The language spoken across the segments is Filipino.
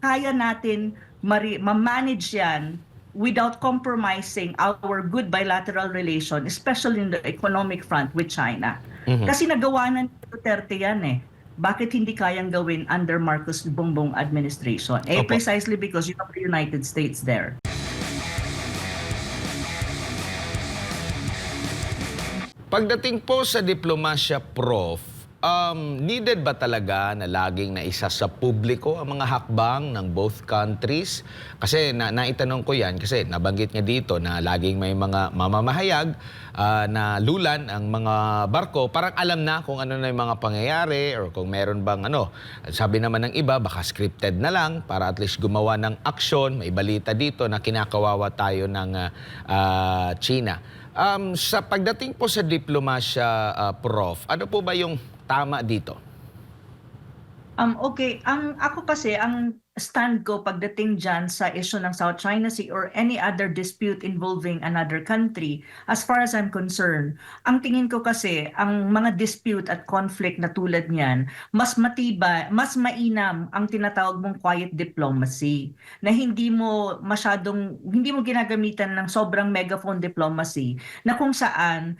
kaya natin ma-manage yan without compromising our good bilateral relation, especially in the economic front with China. Mhm. Kasi nagawa na ni Duterte yan eh. Bakit hindi kayang gawin under Marcos Bongbong administration? Opo. Precisely because you have the United States there. Pagdating po sa diplomasya, Prof, needed ba talaga na laging naisa sa publiko ang mga hakbang ng both countries? Kasi naitanong ko yan kasi nabanggit niya dito na laging may mga mamamahayag na lulan ang mga barko. Parang alam na kung ano na yung mga pangyayari or kung meron bang ano. Sabi naman ng iba, baka scripted na lang para at least gumawa ng aksyon. May balita dito na kinakawawa tayo ng China. Sa pagdating po sa diplomasya, Prof, ano po ba yung tama dito? Okay, ako kasi ang stand ko pagdating dyan sa issue ng South China Sea or any other dispute involving another country, as far as I'm concerned, ang tingin ko kasi ang mga dispute at conflict na tulad niyan, mas matibay, mas mainam ang tinatawag mong quiet diplomacy na hindi mo ginagamitan ng sobrang megaphone diplomacy na kung saan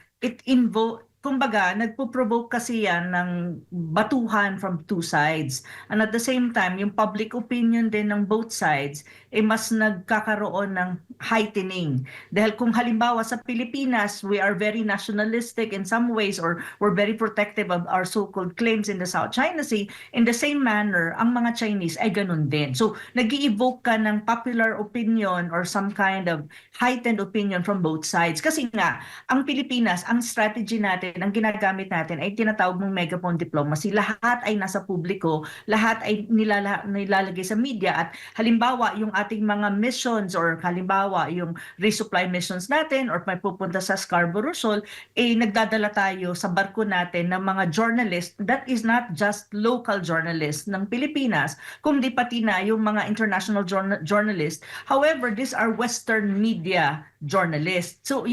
kumbaga, nagpo-provoke kasi yan ng batuhan from two sides. And at the same time, yung public opinion din ng both sides, mas nagkakaroon ng heightening. Dahil kung halimbawa sa Pilipinas, we are very nationalistic in some ways or we're very protective of our so-called claims in the South China Sea, in the same manner, ang mga Chinese ay ganun din. So, nag-i-evoke ka ng popular opinion or some kind of heightened opinion from both sides. Kasi nga, ang Pilipinas, ang strategy natin, ang ginagamit natin ay tinatawag mong megaphone diplomacy. Lahat ay nasa publiko, lahat ay nilalagay sa media at halimbawa yung ating mga missions or halimbawa yung resupply missions natin or may pupunta sa Scarborough Shoal, nagdadala tayo sa barko natin ng mga journalist that is not just local journalists ng Pilipinas, kundi pati na yung mga international journalists. However, these are Western media journalists. So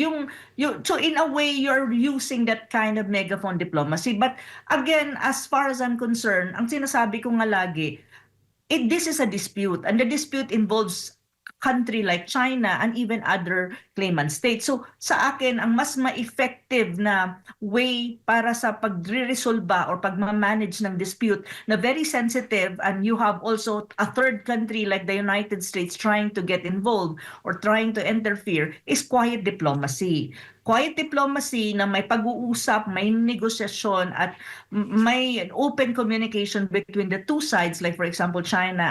so in a way you're using that kind of megaphone diplomacy. But again, as far as I'm concerned, ang sinasabi ko nga lagi, this is a dispute and the dispute involves country like China and even other claimant states. So sa akin, ang mas ma-effective na way para sa pagre-resolba or pagmamanage ng dispute na very sensitive and you have also a third country like the United States trying to get involved or trying to interfere is quiet diplomacy. Quiet diplomacy na may pag-uusap, may negosasyon at may open communication between the two sides like for example China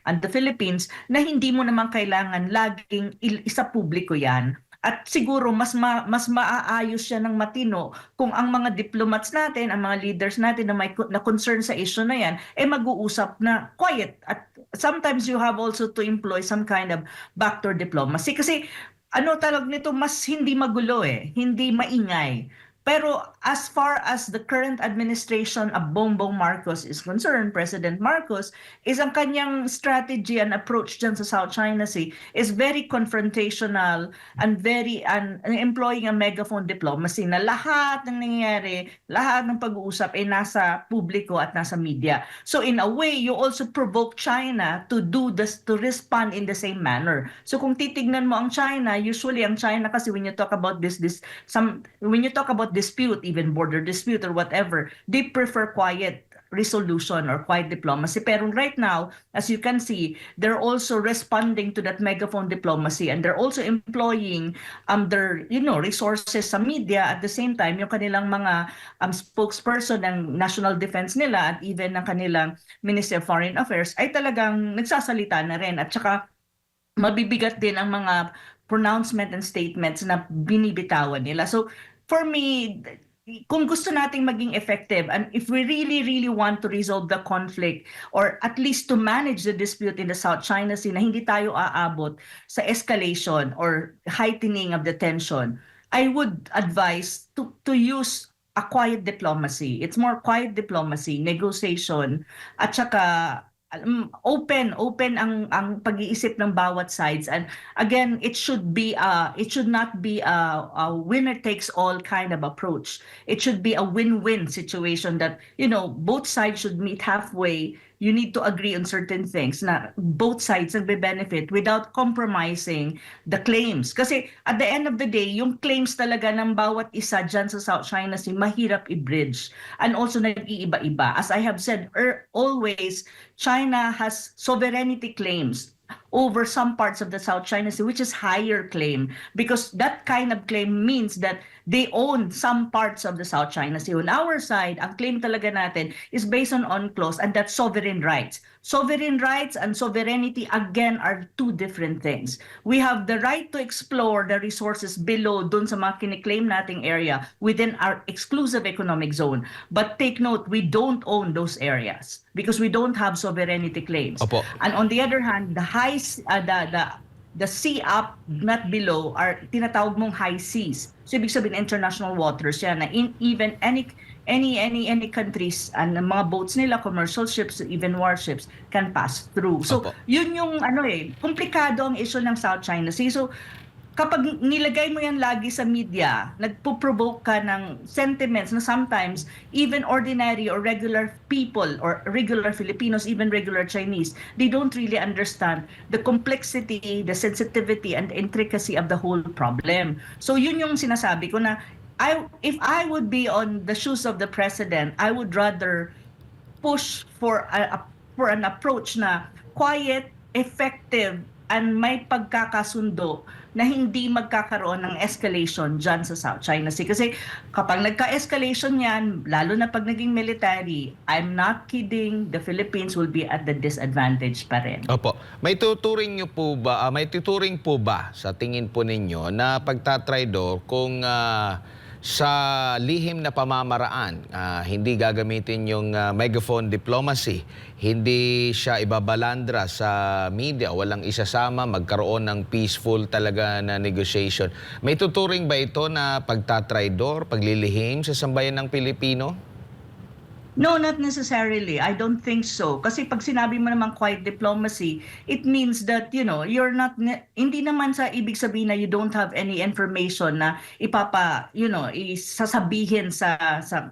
and the Philippines na hindi mo naman kailangan laging isa publiko yan. At siguro mas maaayos siya ng matino kung ang mga diplomats natin, ang mga leaders natin na concern sa issue na yan, mag-uusap na quiet. At sometimes you have also to employ some kind of backdoor diplomacy kasi tawag nito, mas hindi magulo hindi maingay. Pero as far as the current administration of Bongbong Marcos is concerned, President Marcos, is ang kanyang strategy and approach dyan sa South China Sea is very confrontational and employing a megaphone diplomacy na lahat ng nangyayari, lahat ng pag-uusap ay nasa publiko at nasa media. So in a way, you also provoke China to do this, to respond in the same manner. So kung titignan mo ang China, usually ang China kasi when you talk about when you talk about dispute, even border dispute or whatever, they prefer quiet resolution or quiet diplomacy. Pero right now, as you can see, they're also responding to that megaphone diplomacy and they're also employing their resources sa media at the same time yung kanilang mga spokesperson ng national defense nila at even ng kanilang Ministry of Foreign Affairs ay talagang nagsasalita na rin at saka mabibigat din ang mga pronouncement and statements na binibitawan nila. So for me, kung gusto nating maging effective and if we really want to resolve the conflict or at least to manage the dispute in the South China Sea na hindi tayo aabot sa escalation or heightening of the tension, I would advise to use a quiet diplomacy. It's more quiet diplomacy, negotiation, at saka open ang pag-iisip ng bawat sides. And again, it should not be a winner takes all kind of approach. It should be a win-win situation that both sides should meet halfway. you need to agree on certain things na both sides nagbe-benefit without compromising the claims. Kasi at the end of the day, yung claims talaga ng bawat isa dyan sa South China Sea, mahirap i-bridge. And also nag-iiba-iba. As I have said always, China has sovereignty claims over some parts of the South China Sea, which is higher claim, because that kind of claim means that they own some parts of the South China Sea. On our side, ang claim talaga natin is based on UNCLOS, and that's sovereign rights. Sovereign rights and sovereignty, again, are two different things. We have the right to explore the resources below dun sa mga kiniklaim nating area within our exclusive economic zone. But take note, we don't own those areas because we don't have sovereignty claims. Opo. And on the other hand, the sea up, not below, are tinatawag mong high seas. So ibig sabihin international waters yan na even any countries and mga boats nila, commercial ships, even warships can pass through. So Opo. yun yung komplikado ang issue ng South China Sea. So kapag nilagay mo yan lagi sa media, nagpo-provoke ka ng sentiments na sometimes even ordinary or regular people or regular Filipinos, even regular Chinese, they don't really understand the complexity, the sensitivity, and the intricacy of the whole problem. So yun yung sinasabi ko na if I would be on the shoes of the president, I would rather push for an approach na quiet, effective, and may pagkakasundo na hindi magkakaroon ng escalation dyan sa South China Sea. Kasi kapag nagka-escalation yan, lalo na pag naging military, I'm not kidding, the Philippines will be at the disadvantage pa rin. Opo. May tuturing po ba sa tingin po ninyo na pagtatraydor kung sa lihim na pamamaraan, hindi gagamitin yung megaphone diplomacy, hindi siya ibabalandra sa media, walang isasama, magkaroon ng peaceful talaga na negotiation. May tuturing ba ito na pagtatraydor, paglilihim sa sambayan ng Pilipino? No, not necessarily. I don't think so. Kasi pag sinabi mo naman quiet diplomacy, it means that, you're not, hindi naman sa ibig sabihin na you don't have any information na isasabihin sa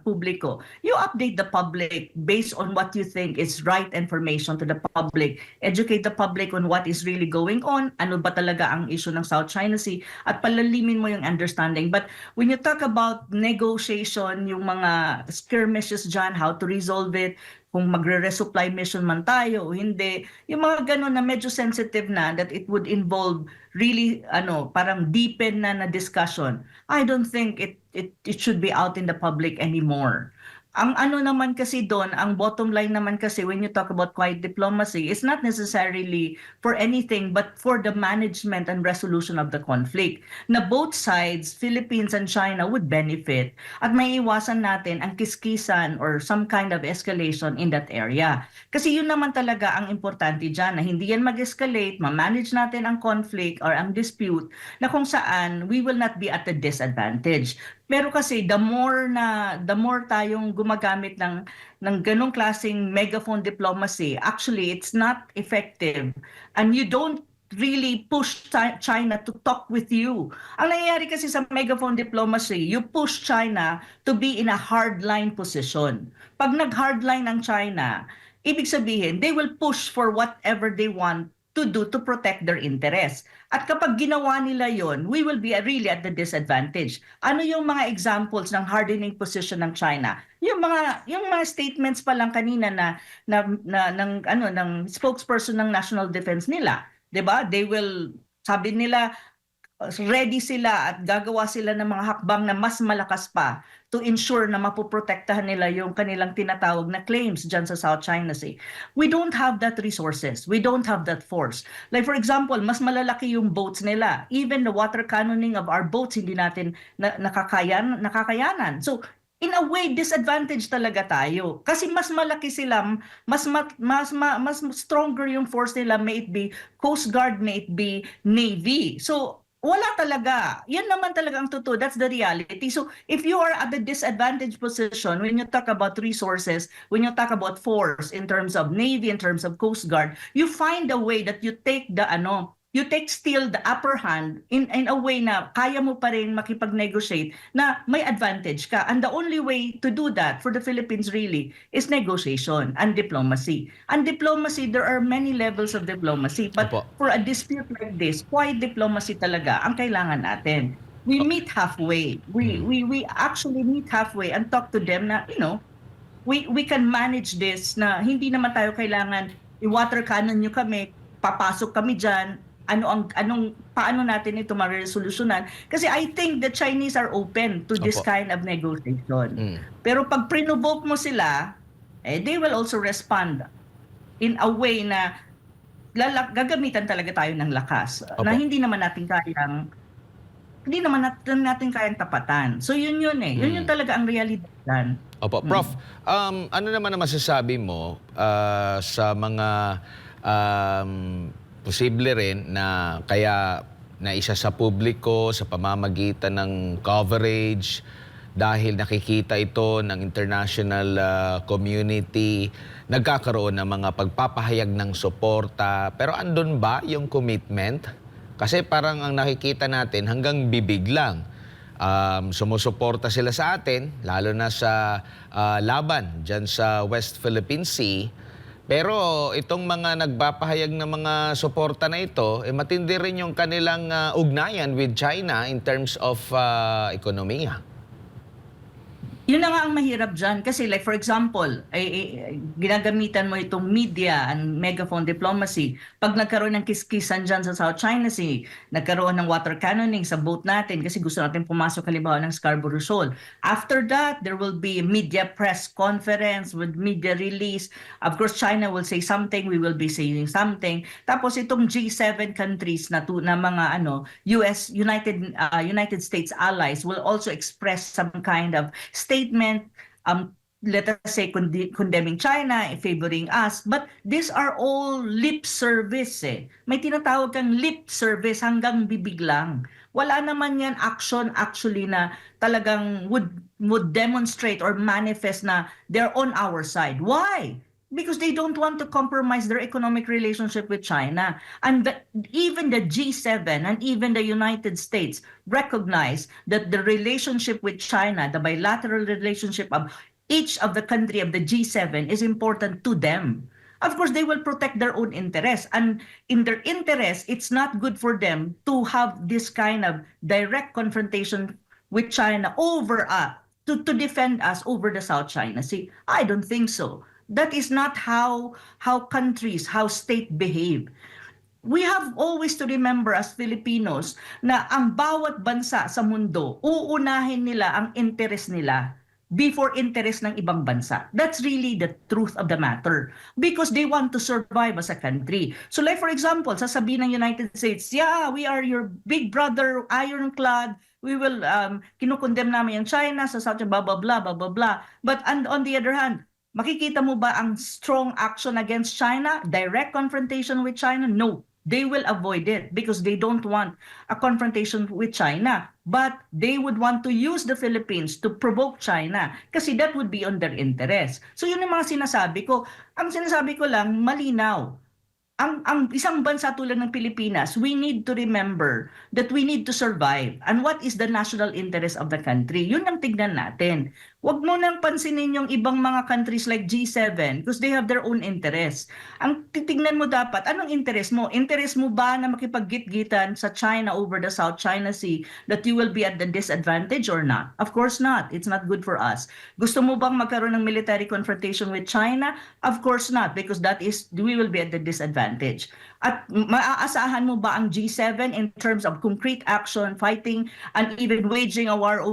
publiko. You update the public based on what you think is right information to the public. Educate the public on what is really going on, ano ba talaga ang issue ng South China Sea, at palalimin mo yung understanding. But when you talk about negotiation, yung mga skirmishes dyan, how to resolve it, kung magre-resupply mission man tayo o hindi, yung mga ganun na medyo sensitive na that it would involve really parang deepen na discussion. I don't think it should be out in the public anymore. Ang naman kasi doon, ang bottom line naman kasi when you talk about quiet diplomacy, it's not necessarily for anything but for the management and resolution of the conflict. Na both sides, Philippines and China, would benefit at may iwasan natin ang kiskisan or some kind of escalation in that area. Kasi yun naman talaga ang importante dyan, na hindi yan mag-escalate, ma-manage natin ang conflict or ang dispute na kung saan we will not be at a disadvantage. Pero kasi the more tayong gumagamit ng ganong klaseng megaphone diplomacy, actually it's not effective and you don't really push China to talk with you. Ang nangyayari kasi sa megaphone diplomacy, you push China to be in a hardline position. Pag nag-hardline ang China, ibig sabihin, they will push for whatever they want to do to protect their interests. At kapag ginawa nila yon, we will be really at the disadvantage. Ano yung mga examples ng hardening position ng China? Yung mga statements pa lang kanina ng spokesperson ng National Defense nila, 'di ba? Sabi nila ready sila at gagawa sila ng mga hakbang na mas malakas pa to ensure na mapoprotektahan nila yung kanilang tinatawag na claims dyan sa South China Sea. We don't have that resources. We don't have that force. Like for example, mas malalaki yung boats nila. Even the water cannoning of our boats, hindi natin nakakayanan. So, in a way, disadvantage talaga tayo. Kasi mas malaki sila, mas stronger yung force nila, may it be Coast Guard, may it be Navy. So, wala talaga. Yan naman talaga ang totoo. That's the reality. So, if you are at the disadvantaged position, when you talk about resources, when you talk about force in terms of Navy, in terms of Coast Guard, you find a way that you take the you take still the upper hand in a way na kaya mo pa rin makipag-negotiate na may advantage ka. And the only way to do that for the Philippines really is negotiation and diplomacy. And diplomacy, there are many levels of diplomacy. But Opo. for a dispute like this, quiet diplomacy talaga ang kailangan natin. We meet halfway. We actually meet halfway and talk to them na, we can manage this na hindi naman tayo kailangan i-water cannon nyo kami, papasok kami dyan, paano natin ito ma-resolutionan? Kasi I think the Chinese are open to this Opo. kind of negotiation. Pero pag prinovoke mo sila, they will also respond in a way na gagamitan talaga tayo ng lakas na Opo. hindi naman natin kayang tapatan. So yun eh. Yun talaga ang realidad. Opo, Prof, ano naman ang masasabi mo sa mga posible rin na kaya naisa sa publiko sa pamamagitan ng coverage dahil nakikita ito ng international community, nagkakaroon ng mga pagpapahayag ng suporta, pero andun ba yung commitment? Kasi parang ang nakikita natin hanggang bibig lang. Sumusuporta sila sa atin, lalo na sa laban dyan sa West Philippine Sea. Pero itong mga nagpapahayag ng mga suporta na ito, matindi rin yung kanilang ugnayan with China in terms of ekonomiya. Yun na nga ang mahirap dyan. Kasi like for example, ginagamitan mo itong media and megaphone diplomacy. Pag nagkaroon ng kiskisan dyan sa South China Sea, nagkaroon ng water cannoning sa boat natin kasi gusto natin pumasok halimbawa ng Scarborough Shoal. After that, there will be media press conference with media release. Of course, China will say something, we will be saying something. Tapos itong G7 countries na mga United States allies will also express some kind of statement, let us say condemning China, favoring us, but these are all lip service eh. May tinatawag kang lip service hanggang bibig lang. Wala naman yan action actually na talagang would demonstrate or manifest na they're on our side. Why? Because they don't want to compromise their economic relationship with China. And even the G7 and even the United States recognize that the relationship with China, the bilateral relationship of each of the country of the G7 is important to them. Of course, they will protect their own interests. And in their interest, it's not good for them to have this kind of direct confrontation with China over to defend us over the South China Sea. I don't think so. That is not how countries, how state behave. We have always to remember as Filipinos na ang bawat bansa sa mundo, uunahin nila ang interest nila before interest ng ibang bansa. That's really the truth of the matter. Because they want to survive as a country. So like for example, sasabihin ng United States, yeah, we are your big brother, ironclad, we will, kinukondemn namin yung China sa South, blah, blah, blah, blah, blah, blah. But on the other hand, makikita mo ba ang strong action against China? Direct confrontation with China? No. They will avoid it because they don't want a confrontation with China. But they would want to use the Philippines to provoke China kasi that would be on their interest. So yun ang mga sinasabi ko. Ang sinasabi ko lang, malinaw. Ang isang bansa tulad ng Pilipinas, we need to remember that we need to survive. And what is the national interest of the country? Yun ang tignan natin. Huwag mo nang pansinin yung ibang mga countries like G7 because they have their own interests. Ang titignan mo dapat, anong interest mo? Interest mo ba na makipag-git-gitan sa China over the South China Sea that you will be at the disadvantage or not? Of course not. It's not good for us. Gusto mo bang magkaroon ng military confrontation with China? Of course not because we will be at the disadvantage. At maaasahan mo ba ang G7 in terms of concrete action, fighting, and even waging a war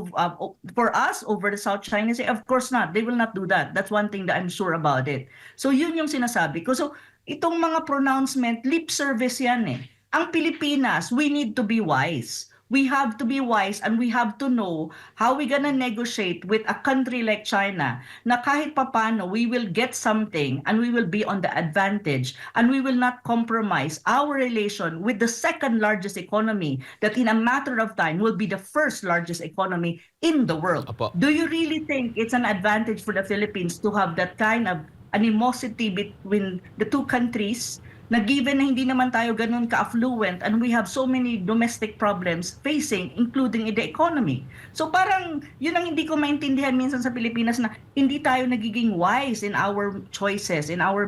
for us over the South China Sea? Of course not. They will not do that. That's one thing that I'm sure about it. So yun yung sinasabi ko. So itong mga pronouncement, lip service yan eh. Ang Pilipinas, we need to be wise. We have to be wise and we have to know how we're gonna negotiate with a country like China na kahit papano we will get something and we will be on the advantage and we will not compromise our relation with the second largest economy that in a matter of time will be the first largest economy in the world. Opo. Do you really think it's an advantage for the Philippines to have that kind of animosity between the two countries na given na hindi naman tayo ganun ka-affluent and we have so many domestic problems facing, including in the economy. So parang yun ang hindi ko maintindihan minsan sa Pilipinas, na hindi tayo nagiging wise in our choices, in our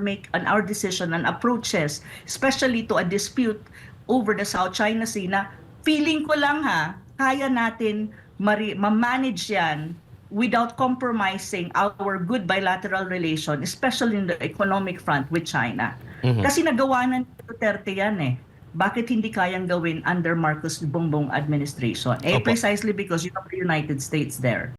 decision and approaches, especially to a dispute over the South China Sea, na feeling ko lang kaya natin ma-manage yan without compromising our good bilateral relation, especially in the economic front with China. Kasi nagawa na ni Duterte yan eh. Bakit hindi kayang gawin under Marcos Bongbong administration? Opo. Precisely because you have the United States there.